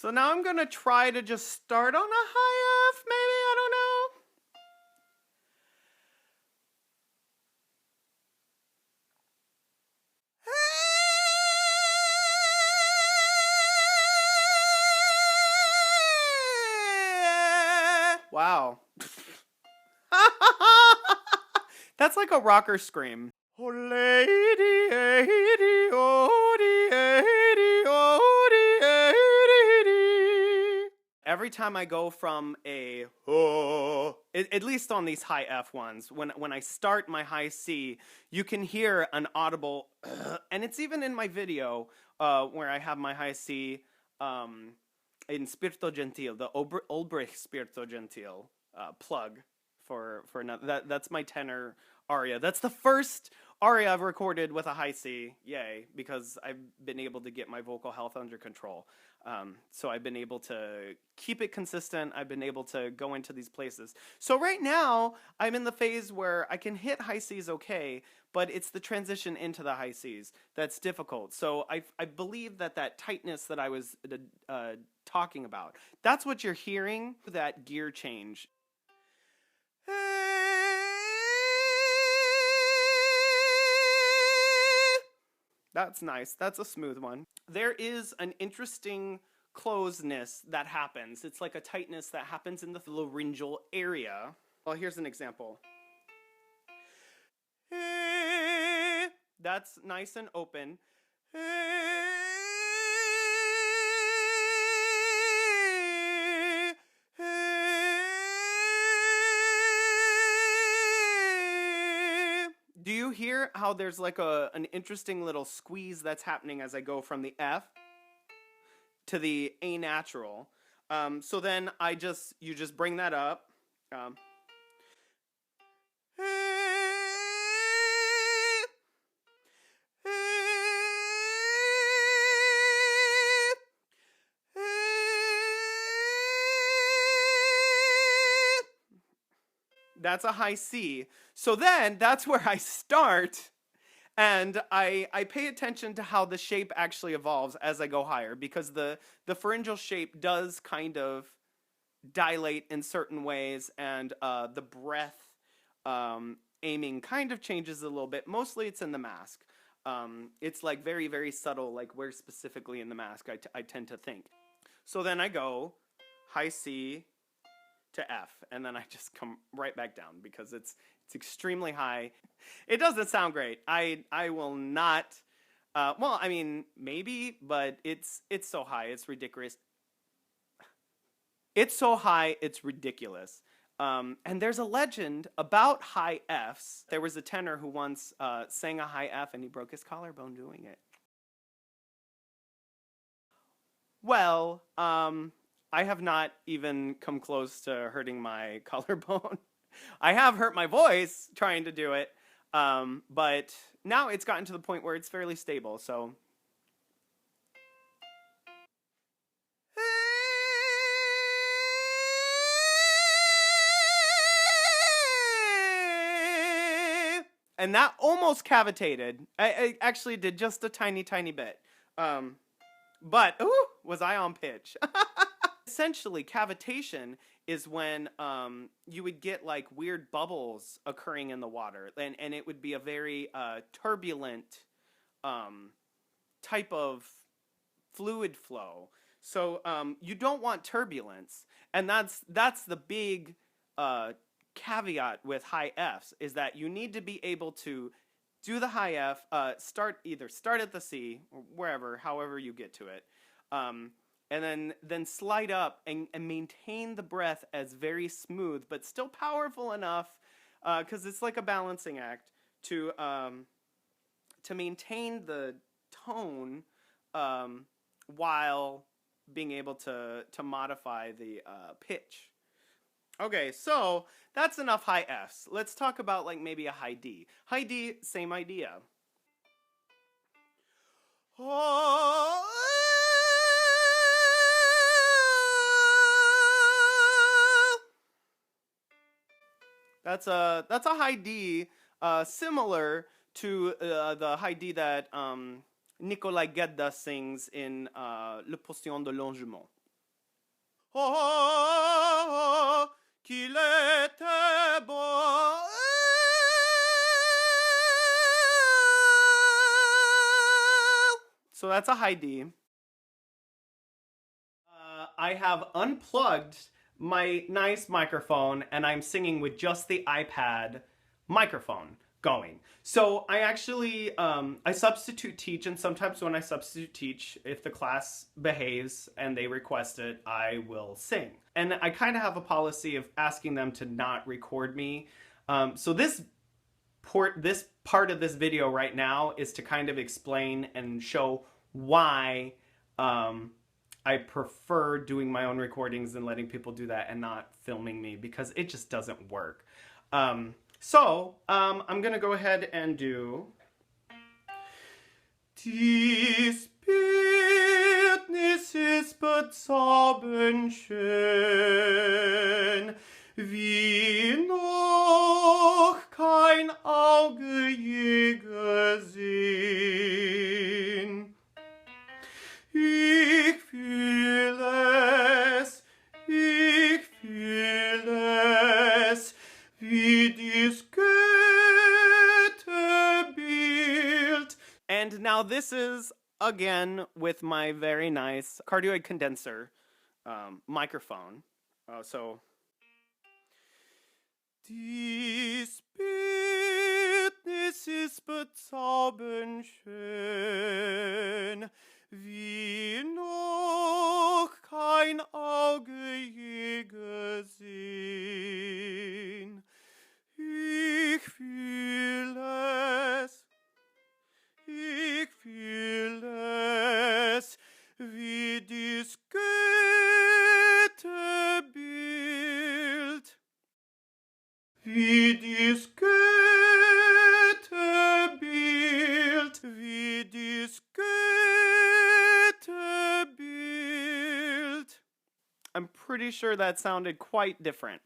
So now I'm gonna try to just start on a high F, maybe, I don't know. Wow. That's like a rocker scream. Oh lady, lady, oh, lady, oh, lady. Every time I go from a oh, at least on these high F ones, when I start my high C, you can hear an audible, and it's even in my video where I have my high C in Spirito Gentil, the Olbrich Spirito Gentil plug for another. That's my tenor aria. That's the first aria I've recorded with a high C. Yay, because I've been able to get my vocal health under control. So I've been able to keep it consistent. I've been able to go into these places. So right now, I'm in the phase where I can hit high Cs okay, but it's the transition into the high Cs that's difficult. So I believe that tightness that I was talking about, that's what you're hearing, that gear change. That's nice. That's a smooth one. There is an interesting closeness that happens. It's like a tightness that happens in the laryngeal area. Well, here's an example. That's nice and open. Do you hear how there's like an interesting little squeeze that's happening as I go from the F to the A natural? So then you just bring that up. That's a high C. So then that's where I start, and I pay attention to how the shape actually evolves as I go higher, because the pharyngeal shape does kind of dilate in certain ways, and the breath aiming kind of changes a little bit. Mostly it's in the mask. It's like very, very subtle, like where specifically in the mask I tend to think. So then I go high C to F, and then I just come right back down because it's extremely high. It doesn't sound great. I will not. Well, I mean, maybe, but it's so high, it's ridiculous. It's so high, it's ridiculous. And there's a legend about high Fs. There was a tenor who once sang a high F and he broke his collarbone doing it. Well, I have not even come close to hurting my collarbone. I have hurt my voice trying to do it, but now it's gotten to the point where it's fairly stable, so. And that almost cavitated. I actually did just a tiny, tiny bit. But, ooh, was I on pitch? Essentially, cavitation is when you would get like weird bubbles occurring in the water, and it would be a very turbulent type of fluid flow. So you don't want turbulence, and that's the big caveat with high Fs, is that you need to be able to do the high F, start at the C or wherever, however you get to it. And then slide up and maintain the breath as very smooth, but still powerful enough, because it's like a balancing act to maintain the tone while being able to modify the pitch. Okay, so that's enough high Fs. Let's talk about like maybe a high D. High D, same idea. Oh. That's a high D, similar to the high D that Nikolai Gedda sings in Le Postillon de Longement. Oh, qu'il était beau. So that's a high D. I have unplugged my nice microphone and I'm singing with just the iPad microphone going. So I actually, I substitute teach, and sometimes when I substitute teach, if the class behaves and they request it, I will sing. And I kind of have a policy of asking them to not record me. So this part of this video right now is to kind of explain and show why I prefer doing my own recordings and letting people do that and not filming me, because it just doesn't work. I'm gonna go ahead and do Dies Bildnis ist bezaubernd, wie noch kein Auge je gesehen. Ich fühle es, wie dies Goethebild. And now this is, again, with my very nice cardioid condenser microphone. Dies Bildnis ist bezaubernd schön, wie noch kein Auge je gesehen. Ich fühle es, wie dies Goethebild, wie dies Goethebild, wie dies Goethebild. I'm pretty sure that sounded quite different.